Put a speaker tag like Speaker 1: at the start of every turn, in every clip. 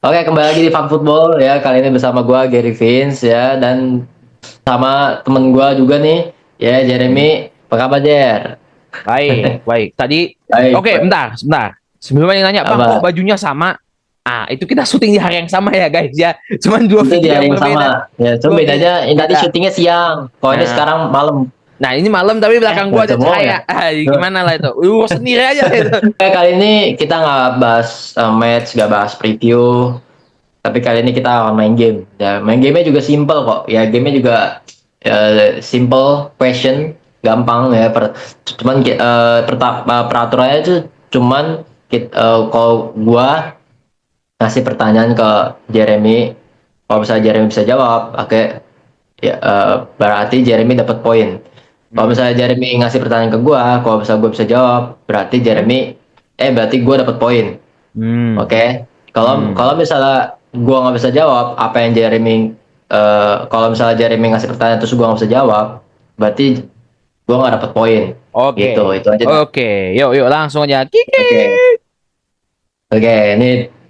Speaker 1: Oke, kembali lagi di Fun Football ya. Kali ini bersama gua Gary Vince ya dan sama temen gua juga nih ya
Speaker 2: Hmm.
Speaker 1: Jeremy. Apa kabar Jer?
Speaker 2: Baik, baik. Tadi,
Speaker 1: Baik,
Speaker 2: oke,
Speaker 1: baik.
Speaker 2: bentar, sebentar. Sebelumnya yang nanya, Bang, kok
Speaker 1: Apa?
Speaker 2: bajunya sama? Ah, itu kita syuting di hari yang sama ya, guys ya. Cuman dua
Speaker 1: Itu di
Speaker 2: video
Speaker 1: hari
Speaker 2: yang
Speaker 1: yang
Speaker 2: berbeda.
Speaker 1: sama. Ya, cuma
Speaker 2: Dua video
Speaker 1: bedanya yang tadi
Speaker 2: beda.
Speaker 1: syutingnya siang. Kalau ini
Speaker 2: Nah,
Speaker 1: sekarang malam.
Speaker 2: ini malam tapi belakang
Speaker 1: Nggak
Speaker 2: gua ada
Speaker 1: bisa bohong ya.
Speaker 2: cahaya. Ah, gimana lah itu? Sendiri aja lah itu.
Speaker 1: Kali ini kita nggak bahas match, nggak bahas preview. Tapi kali ini kita akan main game. Ya, main gamenya juga simple kok. Ya, gamenya juga simple question, gampang ya. Cuman peraturannya itu cuman kalau gua ngasih pertanyaan ke Jeremy, kalau misalnya Jeremy bisa jawab, oke, ya, berarti Jeremy dapat poin. Kalau
Speaker 2: Hmm.
Speaker 1: misalnya Jeremy ngasih pertanyaan ke gua, kalau misalnya gua bisa jawab, berarti berarti gua dapat poin.
Speaker 2: Hmm.
Speaker 1: Oke, kalau
Speaker 2: Hmm.
Speaker 1: kalau misalnya gua nggak bisa jawab apa yang kalau misalnya Jeremy ngasih pertanyaan terus gua nggak bisa jawab, berarti gua nggak dapet poin.
Speaker 2: Oke.
Speaker 1: Gitu, itu aja dah.
Speaker 2: Oke. Yuk, yuk langsung aja. Kiki.
Speaker 1: Oke, oke, ini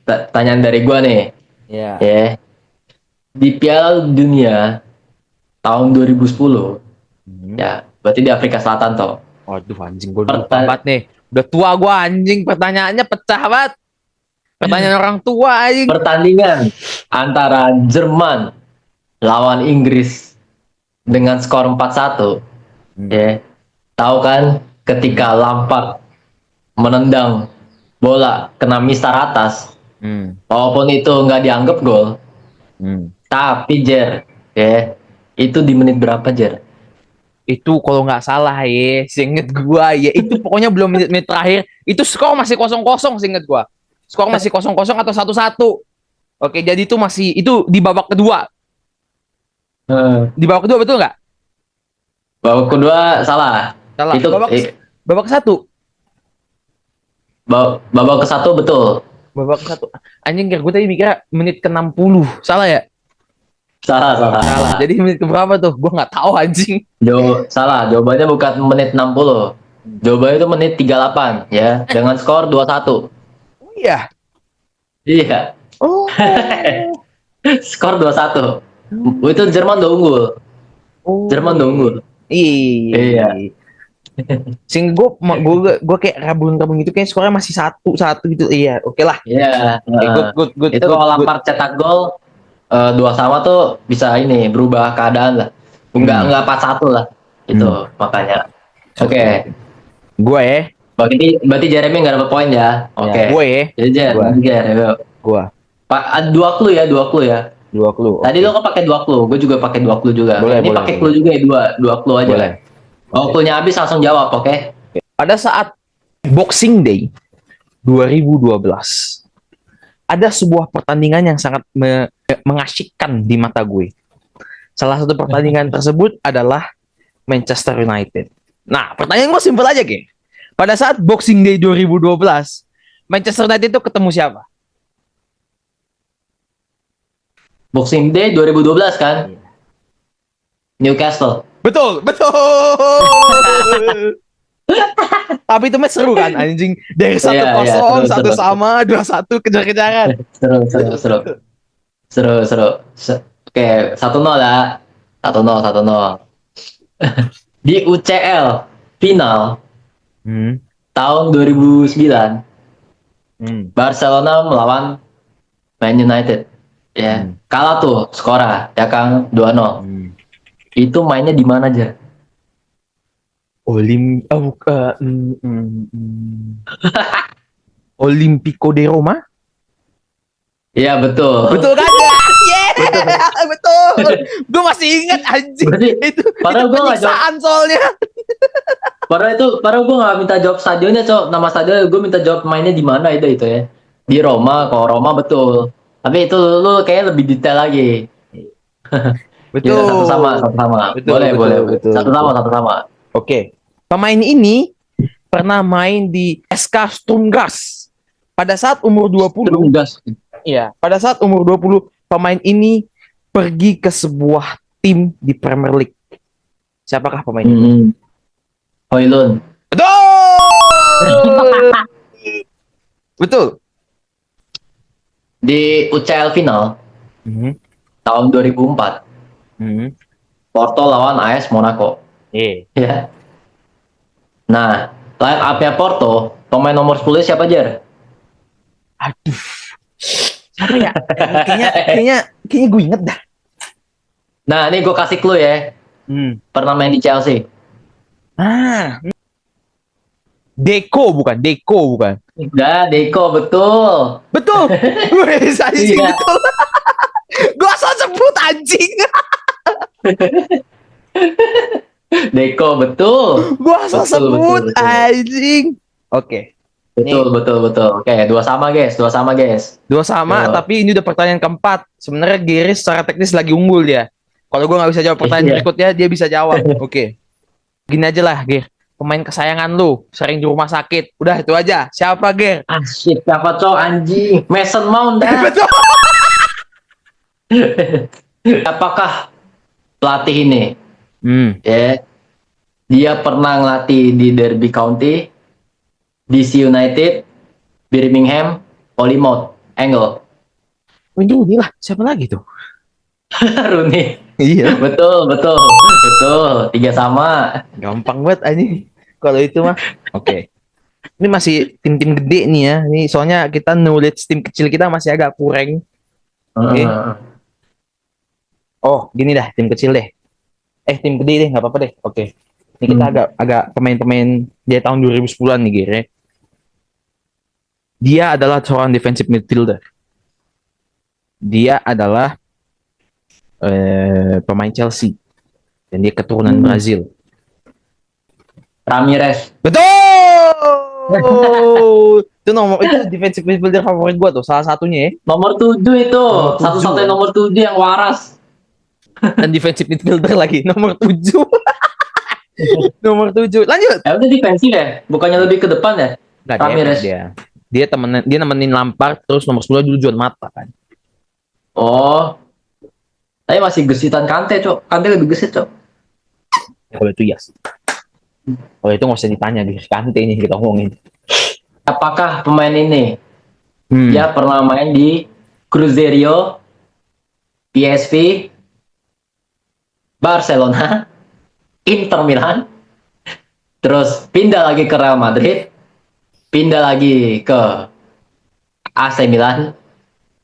Speaker 1: tanyaan dari gua nih,
Speaker 2: Ya.
Speaker 1: ya. Di Piala Dunia tahun 2010,
Speaker 2: Hmm.
Speaker 1: ya, berarti di Afrika Selatan toh.
Speaker 2: Waduh, anjing gue lupa
Speaker 1: Perta-
Speaker 2: banget nih. Udah tua gua anjing, pertanyaannya pecah banget. Pertanyaan orang tua anjing.
Speaker 1: Pertandingan antara Jerman lawan Inggris dengan skor 4-1,
Speaker 2: Hmm.
Speaker 1: ya. Tahu kan
Speaker 2: Hmm.
Speaker 1: ketika Lampard menendang bola kena mistar atas,
Speaker 2: Hmm.
Speaker 1: walaupun itu nggak dianggap gol,
Speaker 2: Hmm.
Speaker 1: tapi Jer, ya, itu di menit berapa Jer?
Speaker 2: Itu kalau nggak salah ya, seinget gua ya itu pokoknya belum menit-menit terakhir. Itu skor masih kosong kosong, seinget gua. Skor masih kosong kosong atau satu satu. Oke, jadi itu masih itu di babak kedua. Di babak kedua betul nggak?
Speaker 1: Babak kedua salah.
Speaker 2: Salah.
Speaker 1: Itu
Speaker 2: Babak satu.
Speaker 1: babak ke satu betul.
Speaker 2: Babak satu. Anjing, gue tadi mikirnya menit ke 60. Salah ya?
Speaker 1: Salah, salah,
Speaker 2: Salah.
Speaker 1: salah.
Speaker 2: Jadi menit ke berapa tuh? Gua nggak tahu anjing.
Speaker 1: Salah. Jawabannya bukan menit 60. Jawabannya itu menit 38 ya, dengan skor 2-1.
Speaker 2: Oh iya.
Speaker 1: Iya.
Speaker 2: Oh.
Speaker 1: Skor 2-1. Itu
Speaker 2: Hmm.
Speaker 1: Jerman udah unggul.
Speaker 2: Oh
Speaker 1: Jerman udah unggul.
Speaker 2: iya.
Speaker 1: Iya.
Speaker 2: Iya. Sehingga gue kayak rabun-rabun gitu kayak skornya masih satu satu gitu. Iya, oke lah.
Speaker 1: Iya.
Speaker 2: Oke, good good good
Speaker 1: Itu
Speaker 2: good
Speaker 1: kalau
Speaker 2: good.
Speaker 1: Lampard cetak gol 2-2 tuh bisa ini berubah keadaan lah.
Speaker 2: Hmm.
Speaker 1: Enggak 4-1 lah.
Speaker 2: Hmm.
Speaker 1: Itu makanya.
Speaker 2: Oke.
Speaker 1: Oke.
Speaker 2: Gue ya.
Speaker 1: Berarti Jeremy nggak dapet poin ya.
Speaker 2: Ya,
Speaker 1: Oke.
Speaker 2: gue ya.
Speaker 1: Jadi
Speaker 2: Gue.
Speaker 1: Jer.
Speaker 2: Gue.
Speaker 1: Pak, dua clue ya, dua clue ya.
Speaker 2: Dua clue.
Speaker 1: Tadi
Speaker 2: Oke.
Speaker 1: lo kan pakai dua clue, gue juga pakai dua clue juga.
Speaker 2: Boleh,
Speaker 1: Ini
Speaker 2: boleh,
Speaker 1: pakai
Speaker 2: boleh.
Speaker 1: clue juga ya, dua clue aja.
Speaker 2: Boleh.
Speaker 1: Oh,
Speaker 2: Oke.
Speaker 1: clue-nya habis langsung jawab, oke?
Speaker 2: Pada saat Boxing Day 2012, ada sebuah pertandingan yang sangat mengasyikkan di mata gue. Salah satu pertandingan tersebut adalah Manchester United. Nah, pertanyaan gue simpel aja, Ge. Pada saat Boxing Day 2012, Manchester United itu ketemu siapa?
Speaker 1: Boxing Day 2012 kan? Newcastle.
Speaker 2: Betul, betul. Tapi itu match seru kan, anjing. Dari
Speaker 1: Iya,
Speaker 2: satu
Speaker 1: iya,
Speaker 2: kosong,
Speaker 1: seru,
Speaker 2: satu
Speaker 1: seru, seru.
Speaker 2: sama, 2-1 kejar-kejaran.
Speaker 1: Seru, seru, seru. Seru, seru. Oke, 1-0 ya. 1-0, 1-0. Di UCL final
Speaker 2: Hmm,
Speaker 1: tahun 2009,
Speaker 2: hmm,
Speaker 1: Barcelona melawan Man United. Ya,
Speaker 2: hmm,
Speaker 1: kalah tuh skornya, ya kan 2-0.
Speaker 2: hmm.
Speaker 1: Itu mainnya di mana aja?
Speaker 2: Olimpico de Roma.
Speaker 1: Iya, betul.
Speaker 2: Betul kan?
Speaker 1: Betul.
Speaker 2: Yeah, betul. Gue masih ingat anjing.
Speaker 1: Berarti
Speaker 2: Itu
Speaker 1: padahal gue nggak jawab.
Speaker 2: penyiksaan soalnya.
Speaker 1: Padahal gue nggak minta jawab stadionnya, Cok. Nama stadionnya gue minta jawab mainnya di mana itu ya. Di Roma, kalau Roma betul. Tapi itu lu kayaknya lebih detail lagi. Ya, satu sama,
Speaker 2: Betul.
Speaker 1: satu sama.
Speaker 2: Betul,
Speaker 1: Boleh,
Speaker 2: betul,
Speaker 1: boleh.
Speaker 2: betul,
Speaker 1: Satu
Speaker 2: betul.
Speaker 1: sama, satu sama.
Speaker 2: Oke. Pemain ini pernah main di SK Sturm Graz. Pada saat umur 20,
Speaker 1: Terus gas.
Speaker 2: iya, pada saat umur 20, pemain ini pergi ke sebuah tim di Premier League. Siapakah pemain itu?
Speaker 1: Hoylun.
Speaker 2: Betul. Betul.
Speaker 1: Di UCL final
Speaker 2: Mhm.
Speaker 1: tahun 2004,
Speaker 2: Mhm.
Speaker 1: Porto lawan AS Monaco.
Speaker 2: Eh.
Speaker 1: Ya. Nah, line up-nya Porto, pemain nomor 10 siapa, Jer?
Speaker 2: Aduh, siapa ya? Kayaknya kayaknya kayaknya gue inget dah.
Speaker 1: Nah, ini gue kasih clue ya.
Speaker 2: Hmm.
Speaker 1: Pernah main di Chelsea.
Speaker 2: Ah, Deko bukan.
Speaker 1: Udah, Deco, betul.
Speaker 2: Betul. Wes anjing
Speaker 1: Iya.
Speaker 2: betul. Gue asal sebut anjing.
Speaker 1: Deco, betul.
Speaker 2: Gue asal
Speaker 1: Betul, betul,
Speaker 2: sebut
Speaker 1: betul.
Speaker 2: anjing. Oke.
Speaker 1: Betul,
Speaker 2: Nih,
Speaker 1: betul, betul. Oke, dua sama, guys. Dua sama, guys.
Speaker 2: dua sama,
Speaker 1: Yo.
Speaker 2: tapi ini udah pertanyaan keempat. Sebenarnya Giris secara teknis lagi unggul dia. Kalau gue nggak bisa jawab pertanyaan
Speaker 1: Iya.
Speaker 2: berikutnya, dia bisa jawab. Oke. Gini aja lah, Gir. Pemain kesayangan lu, sering di rumah sakit. Udah itu aja. Siapa, Gir?
Speaker 1: Asyik, siapa cowok anjing? Mason Mount dah.
Speaker 2: Betul.
Speaker 1: Apakah pelatih ini,
Speaker 2: Hmm.
Speaker 1: ya, dia pernah ngelatih di Derby County, DC United, Birmingham, Plymouth, Angle.
Speaker 2: Ini lah. Siapa lagi tuh?
Speaker 1: Rooney.
Speaker 2: Iya.
Speaker 1: Betul, betul, betul. Tiga sama.
Speaker 2: Gampang banget anjing. Kalau itu mah. Oke. Ini masih tim-tim gede nih ya. Ini soalnya kita knowledge tim kecil kita masih agak kurang. Oke. Oh, gini dah, tim kecil deh. Tim gede deh, nggak apa-apa deh. Oke. Ini kita agak agak pemain-pemain dia tahun 2010-an nih, Gere. Dia adalah seorang defensive midfielder. Dia adalah pemain Chelsea dan dia keturunan Brazil.
Speaker 1: Ramirez.
Speaker 2: Betul. Itu defensive midfielder favorit gua tuh, salah satunya ya.
Speaker 1: Nomor 7 itu.
Speaker 2: Nomor 7.
Speaker 1: Satu-satunya nomor 7 yang waras.
Speaker 2: Dan defensive midfielder lagi nomor 7. Nomor 7. Lanjut.
Speaker 1: Ya udah defensif ya, bukannya lebih ke depan ya?
Speaker 2: Nggak,
Speaker 1: Ramirez.
Speaker 2: dia nemenin Lampard, terus nomor 10 dulu Juan Mata kan.
Speaker 1: Oh, tapi masih gesitan Kante, Cok. Kante lebih gesit, Cok.
Speaker 2: Ya, kalau itu yes. Kalau itu nggak usah ditanya di Kante ini kita ngomongin.
Speaker 1: Apakah pemain ini dia pernah main di Cruzeiro, PSV, Barcelona, Inter Milan, terus pindah lagi ke Real Madrid, pindah lagi ke AC Milan,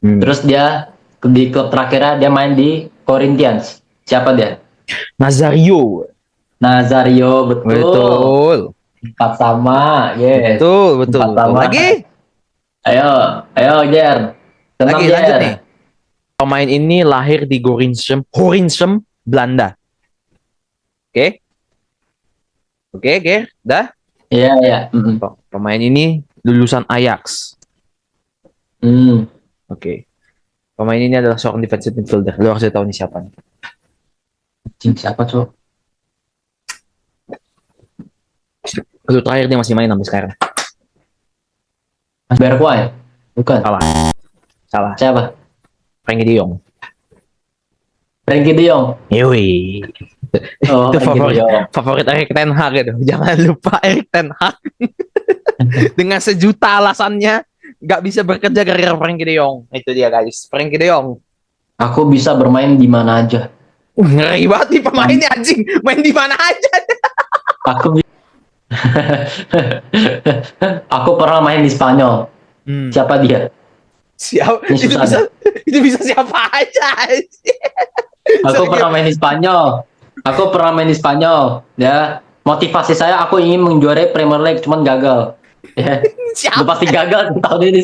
Speaker 1: terus dia di klub terakhirnya dia main di Corinthians. Siapa dia?
Speaker 2: Nazario.
Speaker 1: Nazario, betul.
Speaker 2: Betul.
Speaker 1: 4 sama, yes.
Speaker 2: Betul.
Speaker 1: 4 sama.
Speaker 2: Lagi?
Speaker 1: Ayo, Jer.
Speaker 2: Lagi, lanjut nih. Pemain ini lahir di Gorinchem, Belanda. Oke? Oke, dah?
Speaker 1: Iya.
Speaker 2: Pemain ini lulusan Ajax. Oke. Pemain ini adalah seorang defensive midfielder. Lu harus tahu ini siapa nih.
Speaker 1: Siapa, Cok?
Speaker 2: Lu terakhir dia masih main sampai sekarang.
Speaker 1: Mas Bergwijn? Bukan.
Speaker 2: Salah.
Speaker 1: Siapa?
Speaker 2: Frenkie de Jong.
Speaker 1: Frenkie de Jong.
Speaker 2: Yoi.
Speaker 1: Oh,
Speaker 2: Itu
Speaker 1: Frenkie de Jong.
Speaker 2: favorit Erik ten Hag itu. Jangan lupa Erik ten Hag. Dengan sejuta alasannya nggak bisa bekerja gara-gara Frenkie de Jong. Itu dia guys. Frenkie de Jong.
Speaker 1: Aku bisa bermain di mana aja.
Speaker 2: Ngeri banget nih pemainnya anjing. Main di mana aja.
Speaker 1: Aku pernah main di Spanyol. Siapa dia?
Speaker 2: Siapa? Itu bisa siapa aja.
Speaker 1: Aku pernah main di Spanyol. Ya, motivasi saya aku ingin menjuarai Premier League, cuman gagal. Ya, udah pasti gagal tahun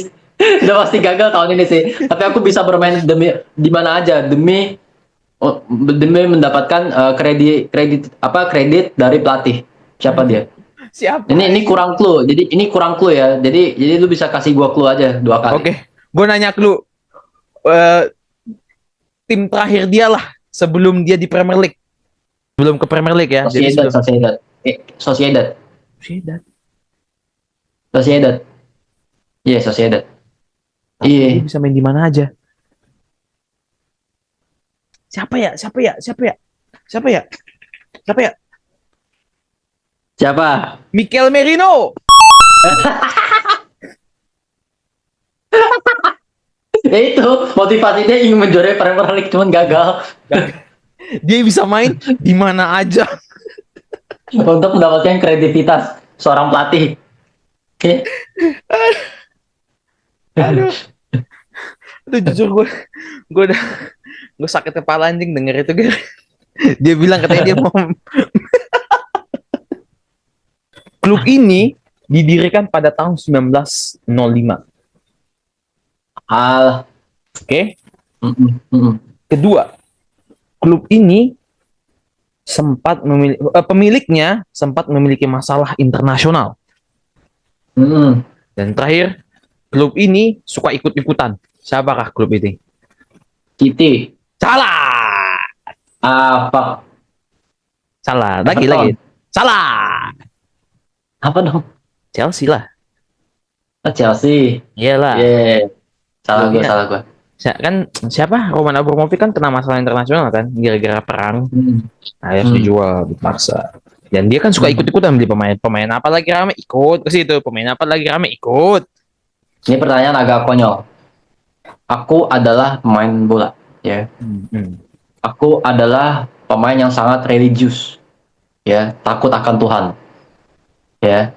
Speaker 1: ini. Sih. Tapi aku bisa bermain di mana aja demi mendapatkan kredit dari pelatih. Siapa dia?
Speaker 2: Siapa?
Speaker 1: Ini kurang clue. Jadi ini kurang clue ya. Jadi lu bisa kasih gua clue aja 2 kali.
Speaker 2: Oke. Gue nanya ke lu. Tim terakhir dia lah sebelum dia di Premier League. Belum ke Premier League ya.
Speaker 1: Sociedad. Iya, Sociedad.
Speaker 2: Iya. Bisa main di mana aja. Siapa ya? Mikel Merino.
Speaker 1: Ya itu motivasinya ingin menjuarai Premier League cuman gagal
Speaker 2: Dia bisa main di mana aja.
Speaker 1: untuk mendapatkan kredibilitas seorang pelatih. Oke.
Speaker 2: Aduh, aduh jujur gue sakit kepala anjing denger itu Ger. Dia bilang katanya dia mau klub ini didirikan pada tahun 1905.
Speaker 1: Hal.
Speaker 2: Oke.
Speaker 1: Mm-mm.
Speaker 2: Kedua, klub ini pemiliknya sempat memiliki masalah internasional.
Speaker 1: Mm-mm.
Speaker 2: Dan terakhir, klub ini suka ikut-ikutan. Siapakah klub ini?
Speaker 1: City.
Speaker 2: Salah.
Speaker 1: Apa?
Speaker 2: Salah. Lagi.
Speaker 1: Everton.
Speaker 2: Salah.
Speaker 1: Apa dong?
Speaker 2: Chelsea lah.
Speaker 1: Chelsea.
Speaker 2: Iyalah.
Speaker 1: Yeah. Salah gue,
Speaker 2: Klubnya
Speaker 1: salah gue.
Speaker 2: kan siapa? Roman Abramovich kan kena masalah internasional kan gara-gara perang.
Speaker 1: Hmm.
Speaker 2: Nah, harus dijual dipaksa. Dan dia kan suka
Speaker 1: Hmm.
Speaker 2: ikut-ikutan beli pemain apa lagi rame ikut ke situ, pemain apa lagi rame ikut.
Speaker 1: Ini pertanyaan agak konyol. Aku adalah pemain bola, ya.
Speaker 2: Hmm.
Speaker 1: Aku adalah pemain yang sangat religius, ya, takut akan Tuhan, ya.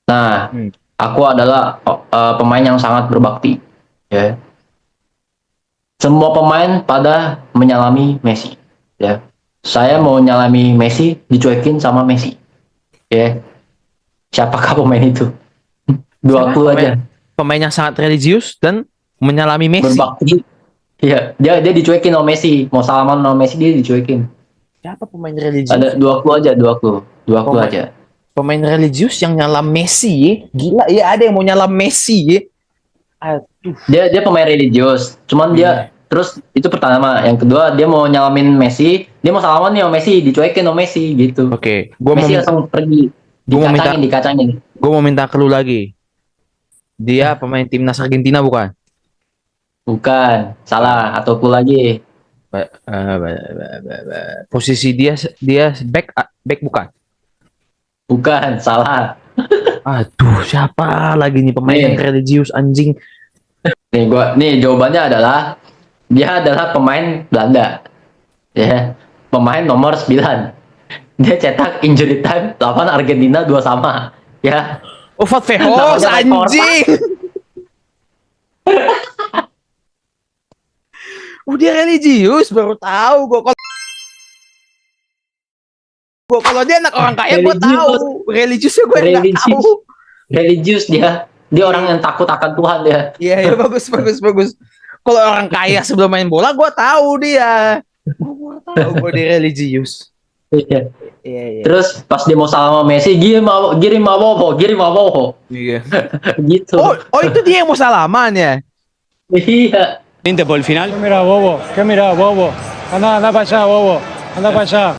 Speaker 1: Nah,
Speaker 2: Hmm.
Speaker 1: aku adalah pemain yang sangat berbakti, ya. Semua pemain pada menyalami Messi, ya. Saya mau nyalami Messi, dicuekin sama Messi, ya. Siapakah pemain itu? Dua clue aja.
Speaker 2: Pemain yang sangat religius dan menyalami Messi.
Speaker 1: Berbakti. Iya, dia dicuekin sama Messi. Mau salaman sama Messi dia dicuekin.
Speaker 2: Siapa pemain religius?
Speaker 1: Ada dua clue aja, dua clue
Speaker 2: Pemain-
Speaker 1: aja.
Speaker 2: Pemain religius yang nyalam Messi, ya. Gila ya, ada yang mau nyalam Messi, ya. Aduh.
Speaker 1: Dia pemain religius. Cuman dia terus itu pertama, yang kedua dia mau nyalamin Messi, dia mau salaman nih sama Messi, dicuekin sama Messi gitu.
Speaker 2: Oke, gua mau
Speaker 1: Messi langsung pergi. Dikacangin.
Speaker 2: Gue mau minta clue lagi. Dia pemain timnas Argentina bukan?
Speaker 1: Bukan, salah atau clue lagi.
Speaker 2: Posisi dia back bukan?
Speaker 1: Bukan, salah.
Speaker 2: Aduh, siapa lagi nih pemain yang religius anjing?
Speaker 1: Nih jawabannya adalah dia adalah pemain Belanda. Ya. Pemain nomor 9. Dia cetak injury time 8 Argentina 2 sama. Ya.
Speaker 2: Oh, Van Vehoz
Speaker 1: Namanya Mike
Speaker 2: anjing. Dia religius baru tahu gue kalau dia anak orang kaya gue tahu. Religiusnya gue nggak tahu.
Speaker 1: Religius dia. Dia orang yang takut akan Tuhan dia.
Speaker 2: Iya, bagus. Kalau orang kaya sebelum main bola gue tahu dia. Gue tahu gue dia religius.
Speaker 1: Iya.
Speaker 2: Iya.
Speaker 1: Terus pas dia mau salam sama Messi, girim mau.
Speaker 2: Iya.
Speaker 1: Gitu.
Speaker 2: Oh itu dia yang mau salaman ya?
Speaker 1: Iya.
Speaker 3: Por el final. ¿Qué mira, bobo? Anda para allá, bobo. Anda para allá.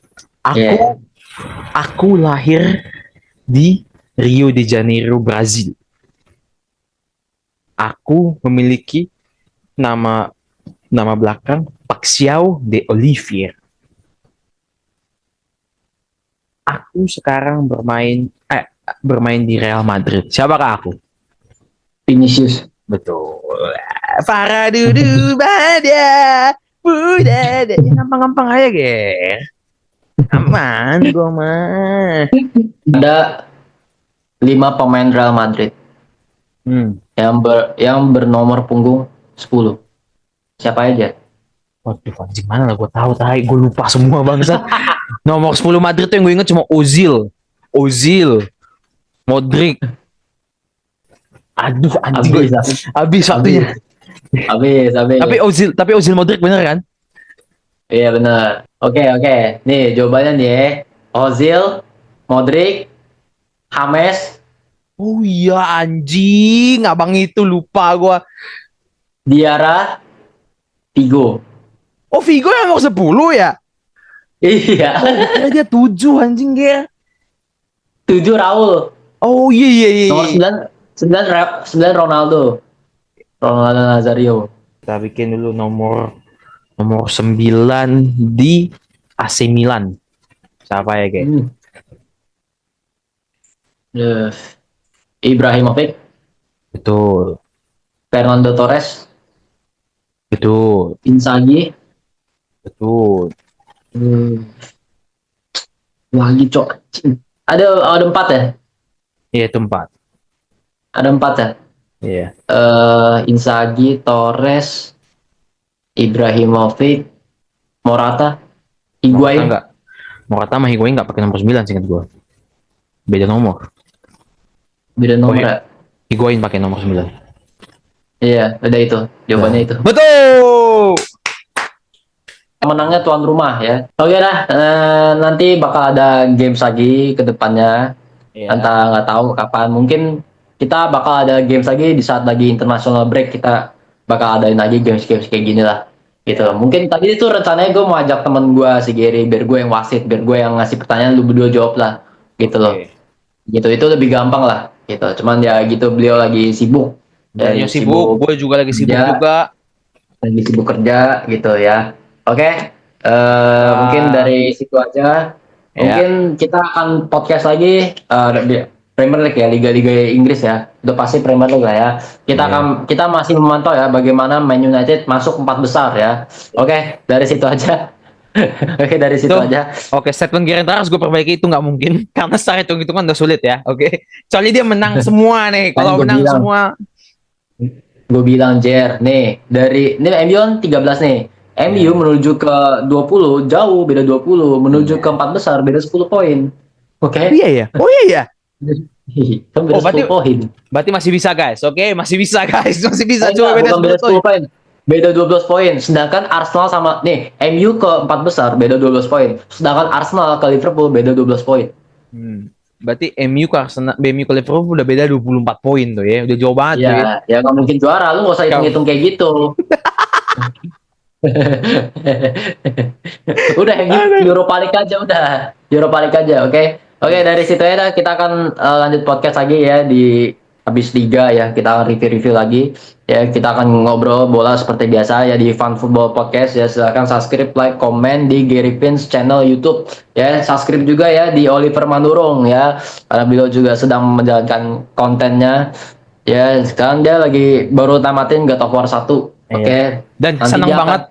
Speaker 2: Aku lahir di Rio de Janeiro, Brazil. Aku memiliki nama belakang Paxiao de Oliveira. Aku sekarang bermain di Real Madrid. Siapakah aku?
Speaker 1: Vinicius.
Speaker 2: Betul. Para dudu bada budada. Gampang-gampang aja, Ger. Aman gua mah.
Speaker 1: Ada 5 pemain Real Madrid yang bernomor punggung 10. Siapa aja?
Speaker 2: Waduh, anjing mana lah gue tahu tahu, gue lupa semua bangsa. Nomor 10 Madrid tuh yang gue inget cuma Ozil, Modric. Aduh, anjing. Habis waktunya.
Speaker 1: Habis.
Speaker 2: Tapi Ozil Modric bener kan?
Speaker 1: Iya benar. Oke. Nih jawabannya nih ya. Ozil, Modric, James.
Speaker 2: Oh iya anjing, abang itu lupa gue.
Speaker 1: Diarra, Figo.
Speaker 2: Oh Figo yang nomor 10 ya?
Speaker 1: Iya.
Speaker 2: Oh, dia 7 anjing dia.
Speaker 1: 7 Raul.
Speaker 2: Oh iya.
Speaker 1: Nomor 9 Ronaldo. Ronaldo Nazario.
Speaker 2: Kita bikin dulu nomor 9 di AC Milan. Siapa ya, guys?
Speaker 1: Ibrahimovic.
Speaker 2: Betul.
Speaker 1: Fernando Torres,
Speaker 2: Betul.
Speaker 1: Inzaghi.
Speaker 2: Betul.
Speaker 1: Lagi cok. Ada 4 ya?
Speaker 2: Iya, itu 4.
Speaker 1: Ada 4 ya?
Speaker 2: Iya.
Speaker 1: Inzaghi, Torres, Ibrahimovic, Morata,
Speaker 2: Morata
Speaker 1: Higuain.
Speaker 2: enggak. Morata sama Higuain enggak pakai nomor 9 seingat gue. Beda nomor.
Speaker 1: Beda nomor
Speaker 2: iya.
Speaker 1: ya?
Speaker 2: Higuain pakai nomor 9.
Speaker 1: Iya, udah itu. Jawabannya itu.
Speaker 2: Betul.
Speaker 1: Menangnya tuan rumah ya. Oke dah, nanti bakal ada games lagi ke depannya.
Speaker 2: Iya.
Speaker 1: Entah nggak tahu kapan. Mungkin kita bakal ada games lagi di saat lagi international break, kita bakal adain lagi games-games kayak gini lah. Gitu.
Speaker 2: Iya.
Speaker 1: Mungkin tadi itu rencananya gue mau ajak temen gue si Gary, biar gue yang wasit, biar gue yang ngasih pertanyaan, lu berdua jawab lah. Gitu loh.
Speaker 2: Oke.
Speaker 1: Gitu, itu lebih gampang lah. Gitu. Cuman ya gitu, beliau lagi sibuk.
Speaker 2: Banyak sibuk, gue juga lagi sibuk
Speaker 1: kerja,
Speaker 2: juga.
Speaker 1: lagi sibuk kerja gitu ya. Oke. Mungkin dari situ aja.
Speaker 2: Ya.
Speaker 1: Mungkin kita akan podcast lagi di Premier League ya, liga-liga Inggris ya. Udah pasti Premier League lah ya. Kita masih memantau ya bagaimana Man United masuk 4 besar ya. Oke, dari situ aja. Oke, dari situ aja.
Speaker 2: Oke, statement Gerrard harus gue perbaiki, itu nggak mungkin karena secara hitung-hitungan udah sulit ya. Oke. Soalnya dia menang semua nih. Kalau menang semua.
Speaker 1: Gue bilang Jer, nih dari ini MU kan 13 nih. MU menuju ke 20 jauh, beda 20, menuju ke 4 besar beda 10 poin. Oke.
Speaker 2: Iya ya. Oh iya ya.
Speaker 1: Kan beda 10 poin.
Speaker 2: Berarti masih bisa guys. Oke, masih bisa guys. Masih bisa
Speaker 1: Coba
Speaker 2: beda 10
Speaker 1: poin. Beda 12 poin. Sedangkan Arsenal sama nih, MU ke 4 besar beda 12 poin. Sedangkan Arsenal ke Liverpool beda 12 poin.
Speaker 2: Berarti MU ke Arsenal, MU ke Liverpool udah beda 24 poin tuh ya. Udah jauh banget tuh ya.
Speaker 1: Ya nggak mungkin juara, lu nggak usah hitung-hitung kayak gitu. Udah Europa League aja, udah Europa League aja. Oke, dari situ ya kita akan lanjut podcast lagi ya di habis liga ya, kita akan review lagi ya, kita akan ngobrol bola seperti biasa ya di Fun Football Podcast ya. Silakan subscribe, like, komen di Gary Pins channel YouTube ya. Subscribe juga ya di Oliver Manurung ya, karena beliau juga sedang menjalankan kontennya ya. Sekarang dia lagi baru tamatin God of War 1. Oke.
Speaker 2: Dan senang banget.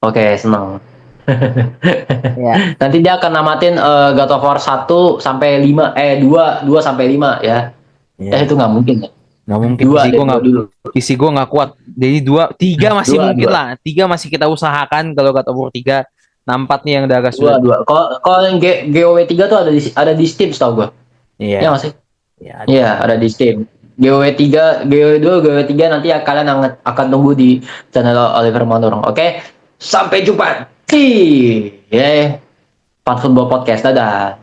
Speaker 1: Oke, senang.
Speaker 2: Ya.
Speaker 1: Nanti dia akan namatin God of War 1 sampai 5, 2 sampai 5 ya. Itu nggak mungkin ya.
Speaker 2: Nggak mungkin. PC gue nggak kuat. Jadi 3 masih mungkin lah. 3 masih kita usahakan kalau God of War 3. 4 nih yang udah agak sulit.
Speaker 1: Kalau yang GOW 3 tuh ada di Steam setahu gue.
Speaker 2: Iya.
Speaker 1: Iya masih. Iya, ada di Steam. GOW 3, GOW 2, GOW 3 nanti kalian akan tunggu di channel Oliver Manurung. Oke. Sampai jumpa di Fun Football Podcast. Dadah.